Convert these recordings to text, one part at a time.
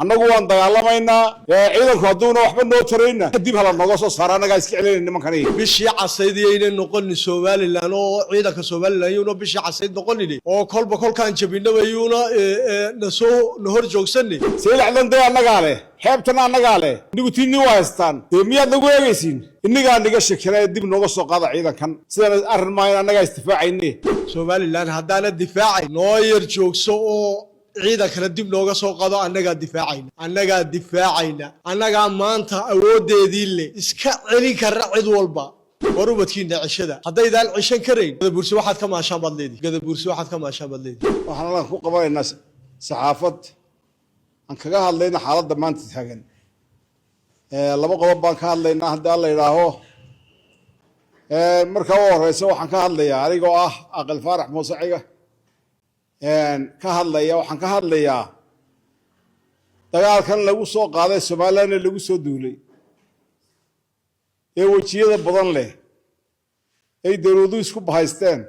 annagu waan dagaalamaynaa ciidanku haduuna waxba noo tarayna dib hala noga soo saara anaga iska celinayna nimankan bishii casaydiyayna noqon Soomaaliland oo ciidanka Soomaaliland iyo bishii casayd noqonini oo kolba kolkaan jabinabayuna na hor joogsanni seelacdan day anaga leh xeebtana anaga leh nigutiini waastaan miyaad nagu eegaysiin inniga aniga shakilay dib nooga soo qaada ciidankan sida arrin ma anaga istifaacayne Soomaaliland hadana difaacay noo yar joogso oo ciidan kala dib nooga soo qado annaga difaacayna annaga maanta awoodeedii le iska celin kara cid walba warubadkiina cishada haddaydan cishan karayn gadabuursi waxaad ka maashaan badleedi waxaan la ku qabanaynaa saxaafad aan kaga hadlayna xaaladda maanta taagan laba qodob baan ka hadlaynaa haddii la yiraaho marka ugu horeysa waxaan ka hadlayaa anigoo ah Aqal Faarax Muuse Ciga waxaan ka hadlayaa dagaalkan lagu soo qaaday Soomaaliland lagu soo duulay wajiyada badan leh ay dawladdu isku bahaysteen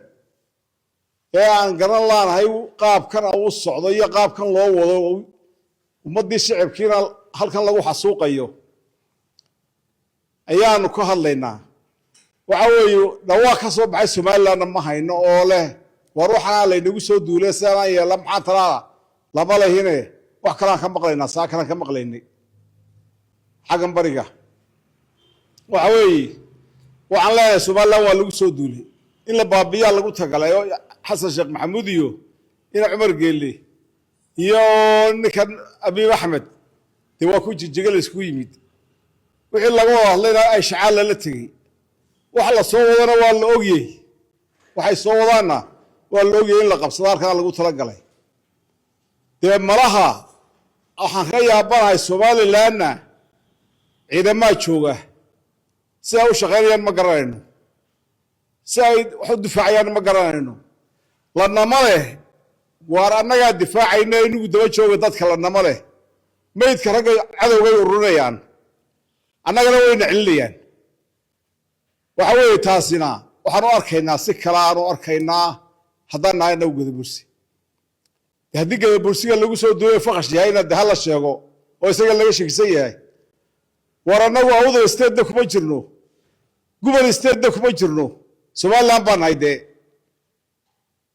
aan garan laanahay qaabkan uu socdo iyo qaabkan loo wado ummadii shacabkiina halkan lagu xasuuqayo ayaanu ka hadlaynaa waxa weeye dhawaa ka soo baxay Soomaaliland ma hayno oo leh war waxaan la inagu soo duulay saana yeela maxaa talaa lama lehine wax kala ka maqlaynaa saakana ka maqlaynay xagan bariga waxa weeye waxaan leeyahay Soomaaliland waa lagu soo duulay in la baabiya lagu tagalay Xasan Sheekh Maxamuud iyo ina Cumar Geelle iyo ninkan Abiy Ahmed tii waa ku jijigal isku yimid wixii laga hadlayna ay shacaal la tagay wax la soo wadana waa la ogyahay waxay soo wadaana waa la ogyahay in la qabsado halka lagu tala galay malaha waxaan ka yaabanahay Soomaalilandna ciidamada jooga si ay u shaqeeyaan ma garanayno si ay wax u difaacayaan ma garanayno lanama leh waar annaga difaacayna inuu daba joogo dadka lanama leh meydka rag cadowga ururayaan annagana wayna celinayaan waxa weeye taasina waxaan u arkaynaa si kala aan u arkaynaa haddaan nahay nagu gadabursi haddii gadabursiga lagu soo duulay faqash yahayna hal la sheego oo isaga laga sheegsan yahay war annagu awda isteedda kuma jirno gubal isteedda kuma jirno Soomaaliland baan hayde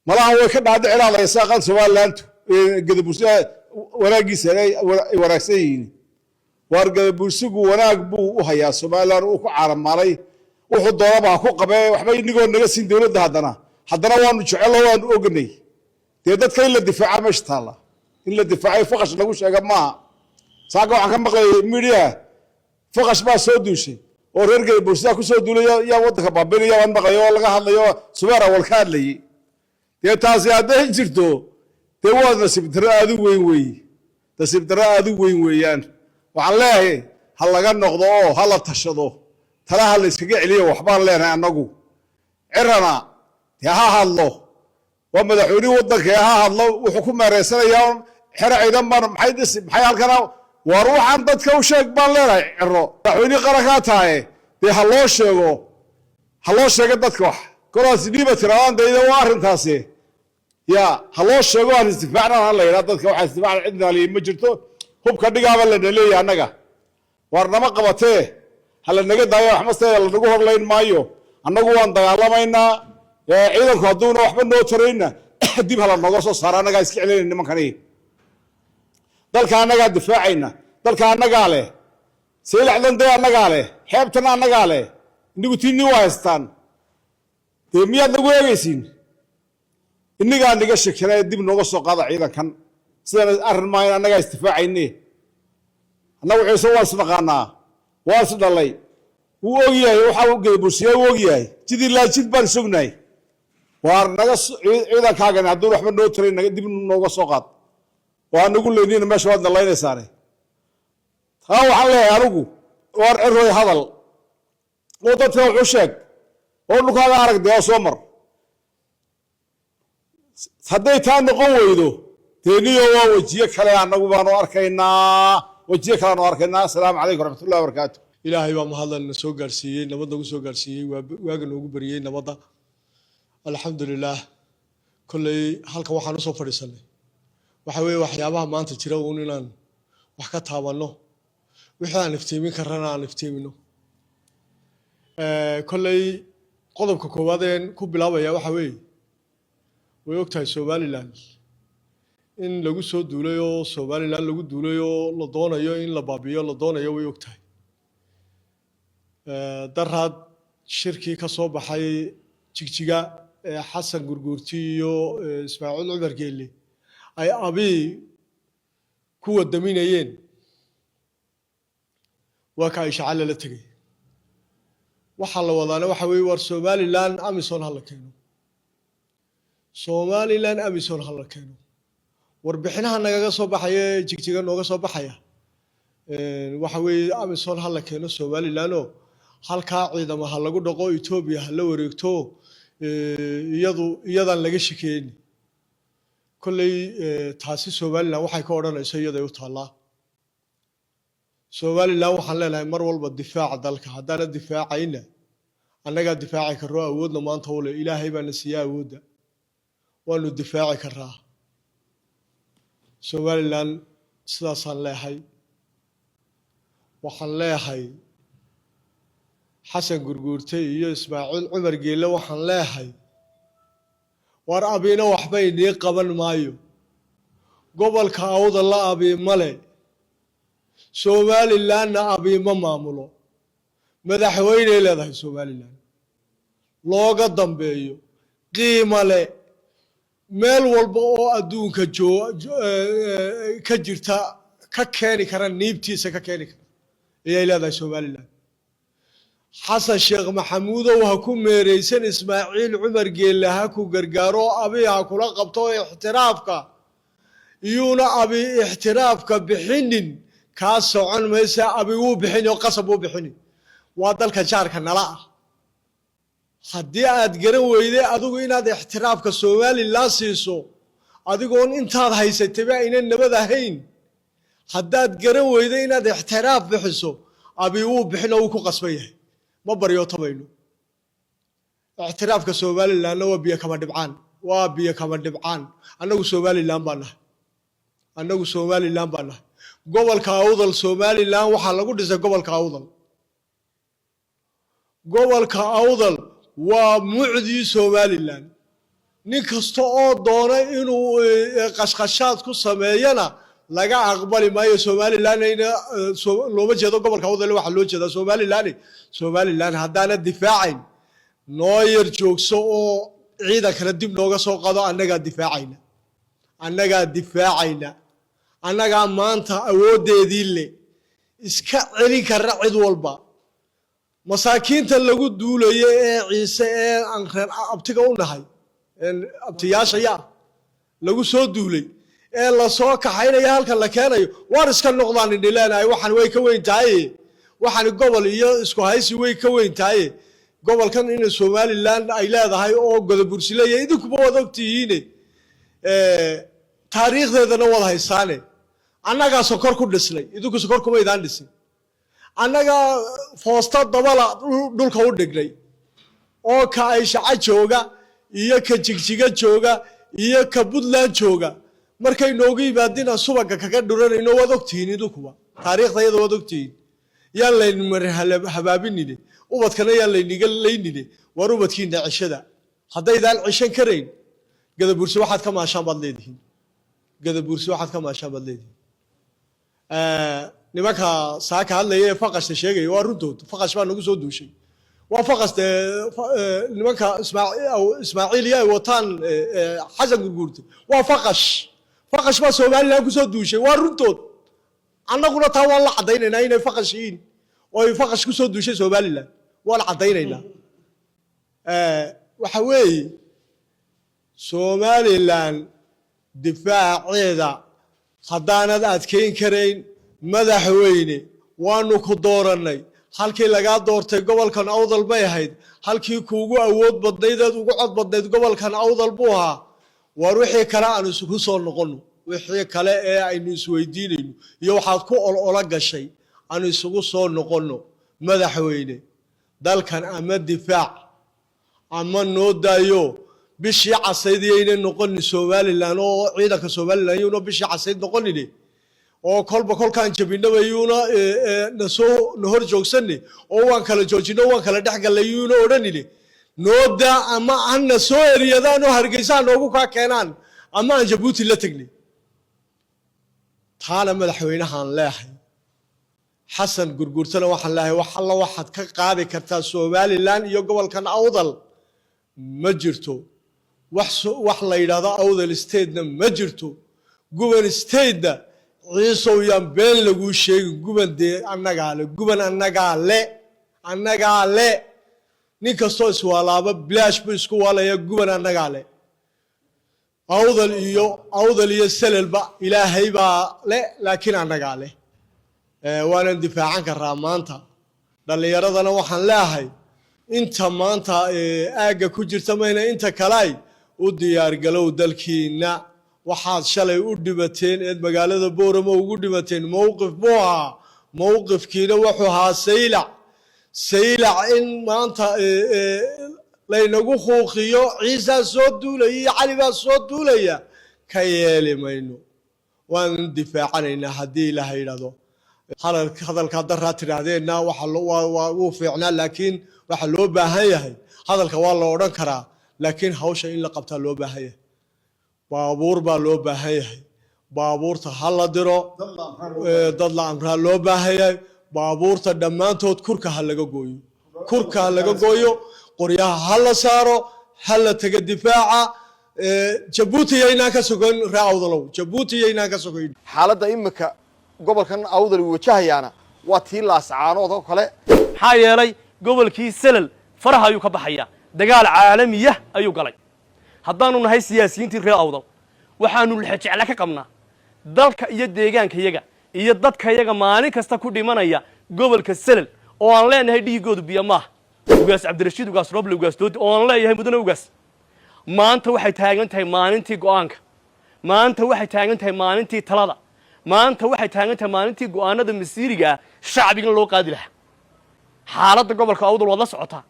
malaha way ka dhaadhici lahaayeen qan Soomaaliland gadabursiga wanaagiisa ay wanaagsan yihiin war gadabursigu wanaag buu u hayaa Soomaaliland uu ku caalamaalay wuxuu doonaba ku qabay waxba inagoo naga siin dawladda haddana waanu jecelahay waanu ognay dadka in la difaaca meesha taala in la difaacay faqash lagu sheega maaha saaga waxaan ka maqlay media faqash baa soo duushay oo reer Gadabuursiga ku soo duulay yaa wadanka baabiinaya waan maqlayo laga hadlayo subaara wal ka hadlayay taasi hadday jirto waa nasiib darro aad u weyn weeyaan waxaan leeyahay hal laga noqdo oo hal la tashado talaha la iskaga celiyo waxbaan leenahay annagu cirana ha hadlo waa madaxweynaha wadanka ha hadlo wuxuu ku meereysanayaa xira ciidan maxay halkana war waxaan dadka u sheeg baan leenahay ciro madaxweynaha qaranka tahay ha loo sheego dadka wax kolaas diiba tiraan dayda waa arintaasi ha loo sheego aan istifaacna la yiraahdo dadka waxa istifaac cidna ma jirto hubka dhigaaba la dhaleeyay annaga war nama qabatee hal naga daayo wax masteeda la nagu horlayn maayo annagu waan dagaalamaynaa ciidanku haduuna waxba noo tarayna dib hala noga soo saara anaga iska celinayna nimankan dalka anaga difaacayna dalka anaga leh seelacdan day anaga leh xeebtana anaga leh nigutiini waastaan miyaad nagu eegaysiin inniga aniga shakilay dib nooga soo qaada ciidankan sida arrin ma anaga istifaacayne annagu ciise waan isnaqaanaa waan isdhalay wuu ogyahay waxa uu Gadabursiga uu ogyahay jidii la jid baan sugnaay war naga ciidankaagan hadduu waxba noo taray naga dib nooga soo qaad waa nagu leeyeen meesha wad nalaynaysaane waxaan leeyahay anigu war cirooy hadal oo dadka wuxuu sheeg oo dhulkaaga aragday soo mar hadday taa noqon weydo teeniyo waa wajiye kale anagu baanu arkaynaa assalaamu calaykum waraxmatullaahi wabarakaatu ilaahay baa mahadlan soo gaarsiiyay nabadda ugu soo gaarsiiyay waaga noogu bariyay nabadda alxamdulillaah kullay halka waxaan u soo fadhiisanay waxa weeye waxyaabaha maanta jira inaan wax ka taabanno wixii aan iftiimin karana aan iftiimino kolley qodobka koowaad ee ku bilaabaya waxa weeye way ogtahay Somaliland in lagu soo duulay oo Somaliland lagu duulay oo la doonayo in la baabiyo la doonayo way ogtahay darad shirkii ka soo baxay jigjiga Xasan Gurguurti iyo Ismaaciil Cumar Geelle ay abi ku wadaminayeen waa ka ay shacale la tagay waxa la wadaana waxa weeye war Somaliland Amison hal keeno Somaliland Amison hal keeno warbixinaha nagaga soo baxay jigjiga nooga soo baxaya waxa weeye Amison hal keeno Somaliland oo halka ciidamaha lagu dhaqo Ethiopia la wareegto iyadan laga shaqeeyay kullay taasi Somaliland waxay ka oranaysaa iyada u taala Somaliland waxaan leenahay mar walba difaac dalka hadana difaacayna annaga difaaci karo awoodna maanta oo Ilaahay baa nasiya awoodda waanu difaaci karaa Somaliland sidaas aan leeyahay waxaan leeyahay Xasan Gurguurti iyo Ismaaciil Cumar Geelle waxaan leeyahay war abina waxba inii qaban maayo gobolka awda la abi male Somaliland abi ma maamulo madaxweyne leedahay Somaliland looga dambeeyo qiimo leh meel walba oo adduunka ka jirta ka keeni kara niibtiisa ka keeni kara ayay leedahay Somaliland Xasan Sheekh Maxamuud oo ha ku meereysan Ismaaciil Cumar Geelle ha ku gargaaro abi ha kula qabto ixtiraafka iyuna abi ixtiraafka bixinin ka socon maysa abi uu bixin oo qasab uu bixin waa dalka jaarka nala ah haddii aad garan weyday adigu inaad ixtiraafka Somaliland siiso adigoon intaad haysatay ayna nabad ahayn haddaad garan weyday inaad ixtiraaf bixiso abi uu bixin oo ku qasbay ma bariyo tabayno ixtiraafka Somaliland waa biyo kama dhibcaan annagu Somaliland baan gobolka awdal Somaliland waxa lagu dhisay gobolka awdal waa mucdi Somaliland nin kasta oo doona inuu qashqashaad ku sameeyana laga aqbali maayo Somaliland ayna looma jeedo gobolka awdal waxa loo jeedaa Somaliland hadana difaacayn noo yar joogso oo ciidan kala dib nooga soo qado annaga difaacayna annaga maanta awoodeedii le iska celin kara cid walba masaakiinta lagu duulayo ee Ciise ee aan reer abtiga u nahay abtiyaashaya lagu soo duulay ee la soo kaxaynaya halka la keenayo war iska noqdaan indhilaanay waxan way ka weyn tahay waxan gobol iyo isku haysi way ka weyn tahay gobolkan in Somaliland ay leedahay oo godobursileeyo idinku wada ogtihiin taariikhdeedana wada haysaane annaga sokor ku dhisnay idinku sokor kuma idaan dhisin annaga foosta dabala dhulka u dhignay oo ka ay shaca jooga iyo ka jigjiga jooga iyo ka Puntland jooga markay noogu yimaadina subaga kaga dhuranayno wada ogtihiin idinku taariikhdeeda wada ogtihiin yaa la habaabinine ubadkana yaa la niga leynine war ubadkiina cishada haddaydan cishan karayn gadabursi waxaad ka maashaan baad leedihiin nimanka saaka hadlaya faqashta sheegay waa runtood faqash baa nagu soo duushay waa faqashta nimanka Ismaaciil iyo wataan Xasan Gurguurti waa faqash baa Somaliland ku soo duushay waa runtood annaguna taa waan la cadaynaynaa inay faqashiin oo ay faqash ku soo duushay Somaliland waan cadaynaynaa waxa weeye Somaliland difaaceeda haddaanad adkeyn karayn madaxweyne waanu ku dooranay halkii laga doortay gobolkan awdal bay ahayd halkii kuugu awood badnayd ugu cod badnayd gobolkan awdal buu ahaa war wixii kale aan isugu soo noqono wixii kale ee aynu isweydiinayno iyo waxaad ku olola gashay aan isugu soo noqono madaxweyne dalkan ama difaac ama noo daayo bishii casaydiyayna noqon Somaliland oo ciidanka Somaliland iyo bishii casayd noqonine oo kolba kolkaan jabinaba yuuna nahor joogsanne oo waan kala joojino waan kala dhexgallay yuuna odhanine nooda ama anna soo eriyadaan oo hargeysaa noogu kaa keenaan ama aan jabuuti la tegnay taana madaxweynahaan leehay xasan gurgurtana waxaan leehay wax alla waxaad ka qaadi kartaa somalilan iyo gobolkan awdal ma jirto wax la yidhaahdo awdal statena ma jirto guban statena ciisow yaan been laguu sheegin guban dee guban annagaa le nin kastoo iswaalaaba bilaash buu isku waalaya guban annagaa le awdal iyo selelba ilaahay baa le laakiin annagaa leh waanan difaacan karaa maanta dhallinyaradana waxaan leeyahay inta maanta aagga ku jirta mayna inta kale u diyaargalow dalkiina waxaad shalay u dhibateen eed magaalada boorama ugu dhibateen mowqif buu ahaa mowqifkiina wuxuu ahaa saylac in maanta laynagu huuqiyo ciisaa soo duulaya iyo cali baa soo duulaya ka yeeli mayno waan difaacanaynaa haddii ilaaha yidhahdo hadalka daraa tidhaahdeenna wuu fiicnaa laakiin waxa loo baahan yahay hadalka waa la odhan karaa laakiin hawsha in la qabtaa loo baahan yahay baabuur baa loo baahan yahay baabuurta ha la diro dad la amraa loo baahan yahay baabuurta dhammaantood kurka ha laga gooyo qoryaha ha la saaro ha la taga difaaca jabuuti yaynaan ka sogon raa awdalow jabuuti yaynaan ka sogayn xaaladda imika gobolkan awdal wajahayaana waa tii laascaanood oo kale maxaa yeelay gobolkii selal faraha ayuu ka baxayaa dagaal caalamiya ayuu galay haddaanu nahay siyaasiyiintii reer awdal waxaanu lixajecla ka qabnaa dalka iyo deegaankayaga iyo dadkayaga maalin kasta ku dhimanaya gobolka selal oo aan leenahay dhiigoodu biyo maaha ugaas cabdirashiid ugaas roble ugaas doodi oo aan leeyahay mudane ugaas maanta waxay taagan tahay maalintii go'aanka maanta waxay taagan tahay maalintii talada maanta waxay taagan tahay maalintii go'aanada masiiriga ah shacbigan loo qaadi lahaa xaaladda gobolka awdal waad la socotaa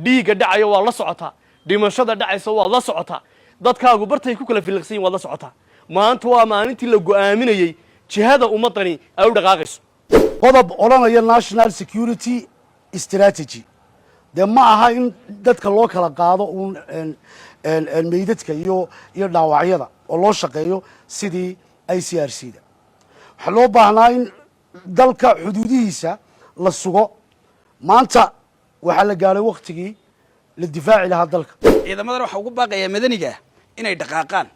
dhiigga dhacaya waad la socotaa dhimashada dhacaysa waad la socotaa dadkaagu bartay ku kala filiqsan yihin waad la socotaa maanta waa maalintii la go'aaminayey jihada ummaddani ay u dhaqaaqayso qodob odhanaya national security strategy dee ma aha in dadka loo kala qaado uun meydadka iyo dhaawacyada oo loo shaqeeyo sidii ICRC-da waxaa loo baahnaa in dalka xuduudihiisa la sugo maanta waxaa la gaadhay waktigii la difaaci lahaa dalka ciidamadan waxaa ugu baaqayaa madaniga inay dhaqaaqaan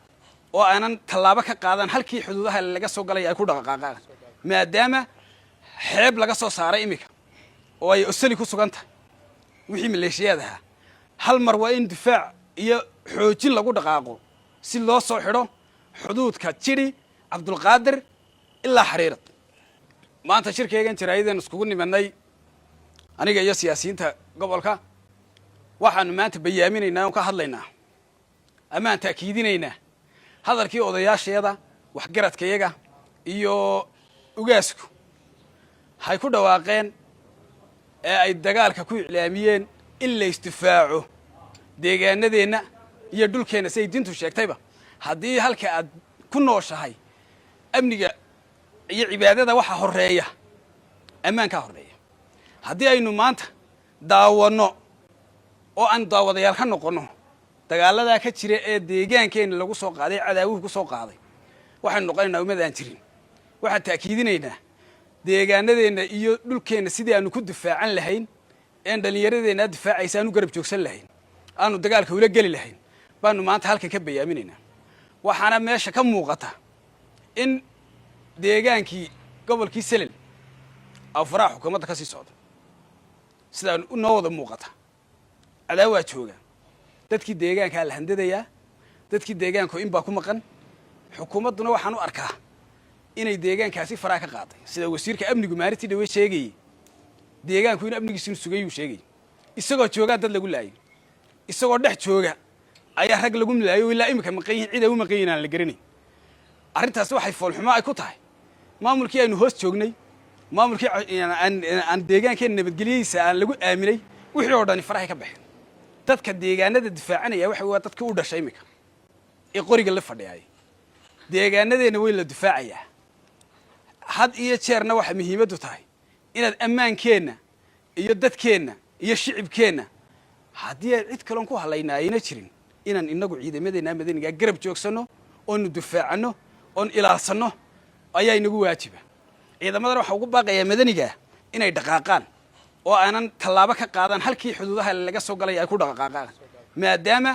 oo aanan tallaabo ka qaadan halkii xuduudaha laga soo galay ay ku dhaqaaqaan maadaama xeeb laga soo saaray imika oo ay osali ku sugan tahay wixii maleeshiyada ahaa hal mar waa in difaac iyo xoojin lagu dhaqaaqo si loo soo xidho xuduudka jiri cabdulqaadir ilaa xariirad maanta shirkaygan jaraayadeen iskugu nimanay aniga iyo siyaasiyiinta gobolka waxaanu maanta bayaaminaynaa oo ka hadlaynaa ama aan taakiidinaynaa hadalkii odayaasheeda waxgaradkayaga iyo ugaasku hay ku dhawaaqeen ee ay dagaalka ku iclaamiyeen in la isdifaaco deegaanadeenna iyo dhulkeenna siday diintu sheegtayba haddii halka aad ku nooshahay amniga iyo cibaadada waxa horeeya ammaankaa horeeya haddii aynu maanta daawanno oo aan daawadayaal ka noqonno dagaaladaa ka jira ee deegaankeenna lagu soo qaaday cadaawuhu ku soo qaaday waxaynu noqonaynaa ummad aan jirin waxaan taakiidinaynaa deegaanadeenna iyo dhulkeenna sidii aanu ku difaacan lahayn een dhallinyaradeenna difaacaysa aanu garab joogsan lahayn aanu dagaalka ula geli lahayn baanu maanta halkan ka bayaaminaynaa waxaana meesha ka muuqata in deegaankii gobolkii selel afraha xukuumadda ka sii socda sidaa noo wada muuqata cadaawaa jooga dadkii deegaankaa la handadayaa dadkii deegaanku in baa ku maqan xukuumadduna waxaan u arkaa inay deegaankaasi faraha ka qaaday sida wasiirka amnigu maalintii dhawe sheegayey deegaanku in amnigiisinu sugayuu sheegayay isagoo joogaa dad lagu laayay isagoo dhex jooga ayaa rag lagu milaayo ilaa imika maqan yihiin cid ay u maqan yihiin aan la garanayn arrintaasi waxay foolxumo ay ku tahay maamulkii aynu hoos joognay maamulkii aan deegaankeenna nabadgelyadiisa aan lagu aaminay wixii oo dhani farahay ka baxeen dadka deegaanada difaacanaya waxa waa dadkii u dhashay imika ee qoriga la fadhiyay deegaanadeenna way la difaacayaa had iyo jeerna waxa muhiimadu tahay inaad ammaankeenna iyo dadkeenna iyo shicibkeenna haddii ay cid kale ku halaynayna jirin inaan inagu ciidamadeena madaniga garab joogsano oo nu difaacano oo ilaalsano ayaa inagu waajiba ciidamada waxa ugu baaqaya madaniga inay dhaqaaqaan oo aanan tallaabo ka qaadan halkii xuduudaha laga soo galay ay ku dhaqaaqaan maadaama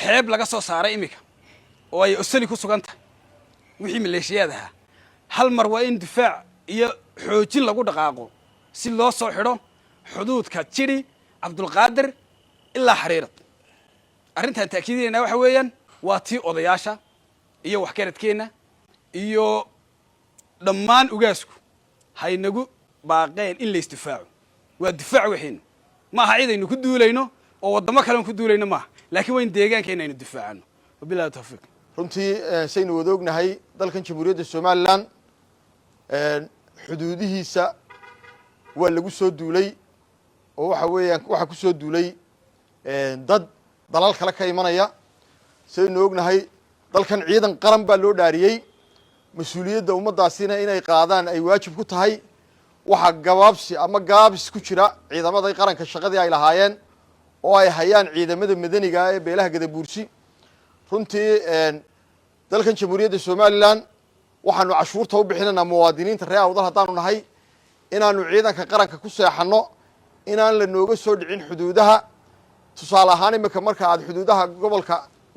xeeb laga soo saaray imika oo ay osali ku sugan tahay wixii maleeshiyadaha hal mar waa in difaac iyo xoojin lagu dhaqaaqo si loo soo xidho xuduudka jiri cabdulqaadir ilaa xariirad arrintan taakiidinayna waxa weeyaan waa tii odayaasha iyo waxgaradkeenna iyo dhammaan ugaasku haynagu baaqeen in la isdifaaco waa difaac waxaynu ma aha ciidaynu ku duulayno oo wadamo kale ku duulayno maaha laakiin waa in deegaankeena aynu difaacano wabillahi tawfiiq runtii saynu wada ognahay dalkan jamhuuriyadda somalilan xuduudihiisa waa lagu soo duulay oo waxa weeyaan waxaa ku soo duulay dad dalal kale ka imanaya saynu ognahay dalkan ciidan qaran baa loo dhaariyey mas-uuliyadda ummaddaasina inay qaadaan ay waajib ku tahay waxaa gabaabsi ama gaabis ku jira ciidamada qaranka shaqadii ay lahaayeen oo ay hayaan ciidamada madaniga ee beelaha gadabuursi runtii dalkan jamhuuriyadda somalilan waxaanu cashuurta u bixinaynaa muwaadiniinta reer awdal haddaanu nahay inaanu ciidanka qaranka ku seexanno inaan la nooga soo dhicin xuduudaha tusaale ahaan imika marka aad xuduudaha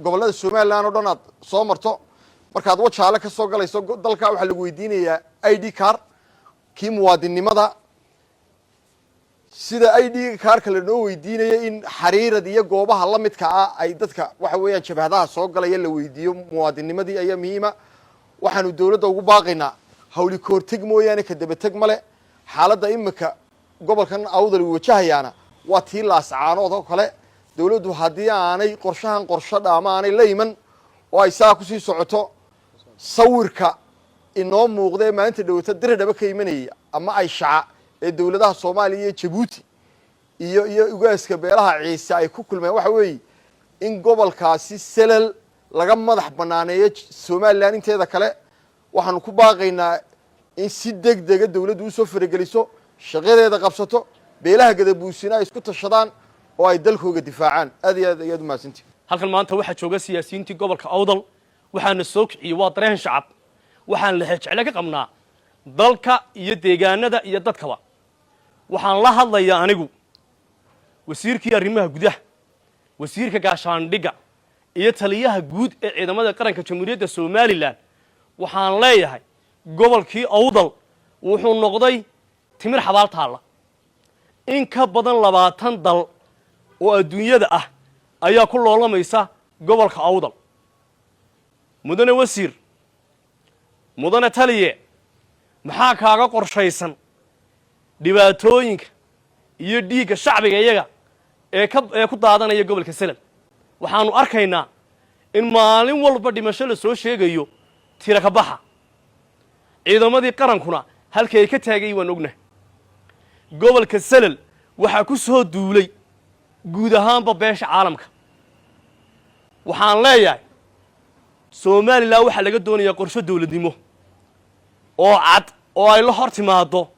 gobollada somalilan oo dhan aad soo marto markaad wajaale ka soo galayso dalka waxaa lagu weydiinayaa ID card kii muwaadinnimada sida ID cardka lanoo weydiinaya in xariirad iyo goobaha la midka ah ay dadka waxa weeyaan jabhadaha soo galaya la weydiiyo muwaadinimadii ayaa muhiima waxaanu dawladda ugu baaqaynaa hawli ka horteg mooyaane ka dabateg male xaaladda imika gobolkan awdal wajahayaana waa tii laascaanood oo kale dawladdu haddii aanay qorshahan qorsho dhaama aanay la iman oo ay saa kusii socoto sawirka inoo muuqda ee maalinta dhawata diradhaba ka imanaya ama ay shaca ee dawladaha soomaaliya iyo jabuuti iyo ugaaska beelaha ciise ay ku kulmeen waxa weeye in gobolkaasi selal laga madax banaaneeyo somalilan inteeda kale waxaanu ku baaqaynaa in si degdega dawladdu usoo farageliso shaqadeeda qabsato beelaha gadabuusina ay isku tashadaan oo ay dalkooga difaacaan aad iyo aad ayaad u mahadsantihi halkan maanta waxaa jooga siyaasiyiintii gobolka awdal waxaana soo kiciyey waa dareen shacab waxaan la jecel ka qabnaa dalka iyo deegaanada iyo dadkaba waxaan la hadlayaa anigu wasiirkii arrimaha gudaha wasiirka gaashaandhigga iyo taliyaha guud ee ciidamada qaranka jamhuuriyadda somalilan waxaan leeyahay gobolkii awdal wuxuu noqday timir xabaal taalla in ka badan 20 dal oo adduunyada ah ayaa ku loolamaysa gobolka awdal mudane wasiir mudane taliye maxaa kaaga qorshaysan dhibaatooyinka iyo dhiigga shacbiga iyaga ee ku daadanaya gobolka selal waxaanu arkaynaa in maalin walba dhimasho la soo sheegayo tira ka baxa ciidamadii qarankuna halkii ay ka taagay waan ognahay gobolka selal waxaa ku soo duulay guud ahaanba beesha caalamka waxaan leeyahay somalilan waxaa laga doonayaa qorshe dawladnimo oo cad oo ay la hor timaado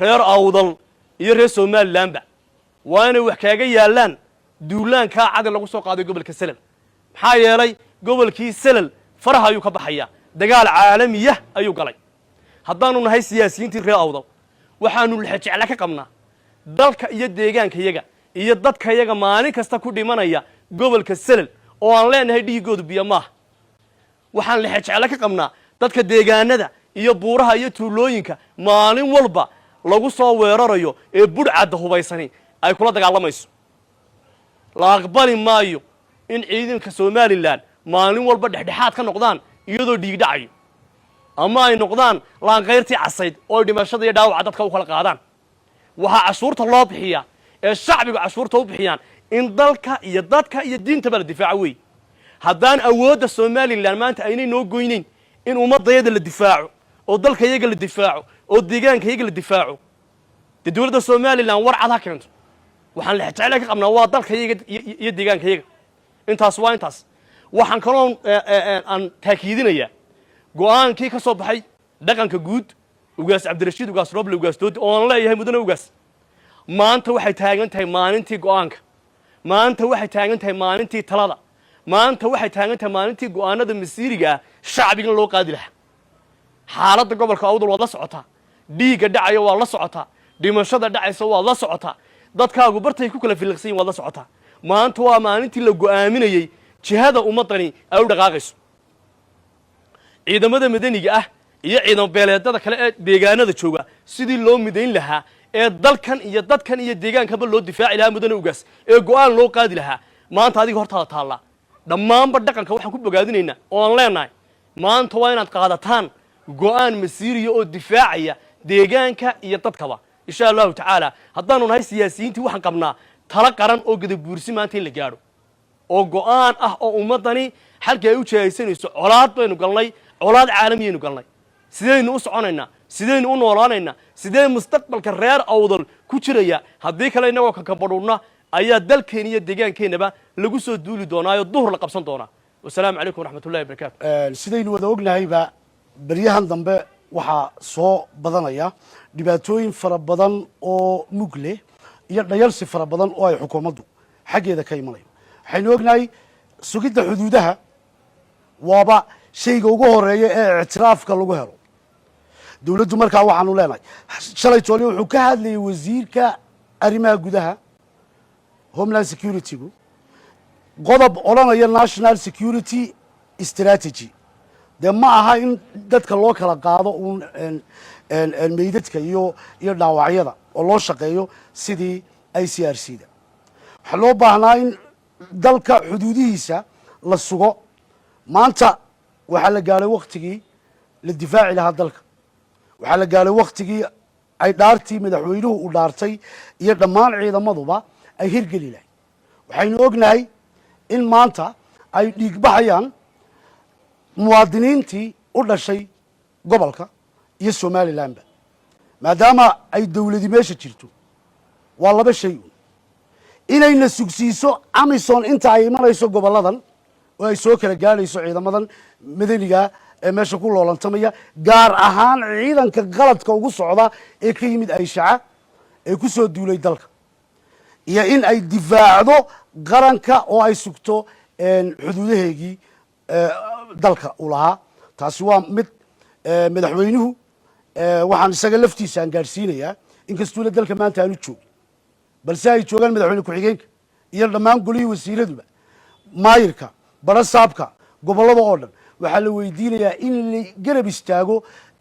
reer awdal iyo reer somalilanba waa inay wax kaaga yaalaan duulaankaa cad lagu soo qaaday gobolka selal maxaa yeelay gobolkii selal faraha ayuu ka baxayaa dagaal caalamiya ayuu galay haddaanu nahay siyaasiyiintii reer awdal waxaanu jecel ka qabnaa dalka iyo deegaankayaga iyo dadkayaga maalin kasta ku dhimanaya gobolka selal oo aan leenahay dhiigoodu biyo maaha waxaan jecel ka qabnaa dadka deegaanada iyo buuraha iyo tuulooyinka maalin walba lagu soo weerarayo ee budhcadda hubaysani ay kula dagaalamayso la aqbali maayo in ciidanka somalilan maalin walba dhexdhexaad ka noqdaan iyadoo dhiig dhacayo ama ay noqdaan laanqayrtii casayd oo dhimashada iyo dhaawaca dadka u kala qaadaan waxaa cashuurta loo bixiyaa ee shacbigu cashuurta u bixiyaan in dalka iyo dadka iyo diintaba la difaaco wey haddaan awoodda somalilan maanta aynay noo goynayn in ummadayada la difaaco oo dalkayaga la difaaco oo deegaankayaga la difaaco dee dawladda somalilan war cad ha keento waxaan jecel ka qabnaa waa dalkayaga iyo deegaankayaga intaas waa intaas waxaan kaloo aan taakiidinayaa go'aankii ka soo baxay dhaqanka guud ugaas cabdirashiid ugaas roble ugaas doodi oon leeyahay mudane ugaas maanta waxay taagan tahay maalintii go'aanka maanta waxay taagan tahay maalintii talada maanta waxay taagan tahay maalintii go'aanada masiiriga ah shacbigan loo qaadi lahaa xaaladda gobolka awdal waad la socotaa dhiigga dhacaya waa la socotaa dhimashada dhacaysa waa la socotaa dadkaagu bartay ku kala filiqsan yihiin waad la socotaa maanta waa maalintii la go'aaminayay jihada ummadani ay u dhaqaaqayso ciidamada madaniga ah iyo ciidan beeleedada kale ee deegaanada jooga sidii loo midayn lahaa ee dalkan iyo dadkan iyo deegaankanba loo difaaci lahaa mudane ugaas ee go'aan loo qaadi lahaa maanta adiga hortaada taallaa dhammaanba dhaqanka waxaan ku bogaadinaynaa oo aan leenahay maanta waa inaad qaadataan go'aan masiiriya oo difaacaya deegaanka iyo dadkaba insha allahu tacaala haddaanu nahay siyaasiyiintii waxaan qabnaa tala qaran oo gadabuursi maanta in la gaadho oo go'aan ah oo ummaddani xalkii ay u jihaysanayso colaad baynu galnay colaad caalamiyaynu galnay sidaynu u soconaynaa sidaynu u noolaanaynaa sidee mustaqbalka reer awdal ku jiraya haddii kale innagoo kankabadhuurna ayaa dalkeena iyo deegaankeenaba lagu soo duuli doonaayo duhur la qabsan doonaa wasalaamu calaykum waraxmatullahi wabarakaatu sidaynu wada ognahayba beryahan dambe waxaa soo badanaya dhibaatooyin fara badan oo mug leh iyo dhayalsi fara badan oo ay xukuumaddu xaggeeda ka imanayo waxaynu ognahay sugidda xuduudaha waaba shayga ugu horeeya ee ictiraafka lagu helo dawladdu markaa waxaanu leenahay shalay toole wuxuu ka hadlayay wasiirka arrimaha gudaha homeland security-gu qodob odhanaya national security strategy dee ma aha in dadka loo kala qaado uun meydadka iyo dhaawacyada oo loo shaqeeyo sidii ICRC-da waxaa loo baahnaa in dalka xuduudihiisa la sugo maanta waxaa la gaadhay waktigii la difaaci lahaa dalka waxaa la gaadhay waktigii ay dhaartii madaxweynuhu u dhaartay iyo dhammaan ciidamaduba ay hirgeli lahay waxaynu ognahay in maanta ay dhiigbaxayaan muwaadiniintii u dhashay gobolka iyo somalilanba maadaama ay dawladi meesha jirto waa laba shay un inayna sugsiiso amison inta ay imanayso goboladan oo ay soo kala gaadhayso ciidamadan madaniga ee meesha ku loolantamaya gaar ahaan ciidanka qaladka ugu socda ee ka yimid ayshaca ee ku soo duulay dalka iyo in ay difaacdo qaranka oo ay sugto xuduudaheegii dalka u lahaa taasi waa mid madaxweynuhu waxaan isaga laftiisa aan gaadhsiinayaa inkastuuna dalka maanta aanu joogin balse ay joogaan madaxweyne ku-xigeenka iyo dhammaan golihii wasiiraduba maayirka bara saabka gobollada oo dhan waxaa la weydiinayaa in la garab istaago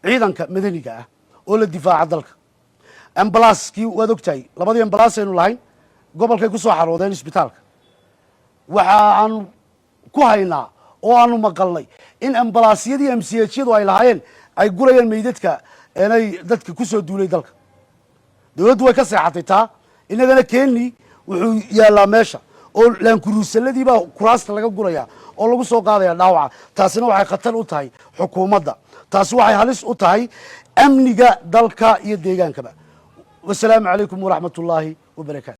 ciidanka madaniga ah oo la difaaca dalka ambalaaskii waad ogtahay labadii ambalaas aynu lahayn gobolkay ku soo xaroodeen isbitaalka waxa aanu ku haynaa oo aanu maqalnay in ambalaasyadii MCH-yadu ay lahaayeen ay gurayaan meydadka inay dadka ku soo duulay dalka dawladdu way ka seexatay taa inagana keeni wuxuu yaallaa meesha oo laankuruusaladiibaa kuraasta laga guraya oo lagu soo qaadaya dhaawaca taasina waxay khatar u tahay xukuumadda taasi waxay halis u tahay amniga dalka iyo deegaankaba wasalaamu calaykum waraxmat ullaahi wabarakaatu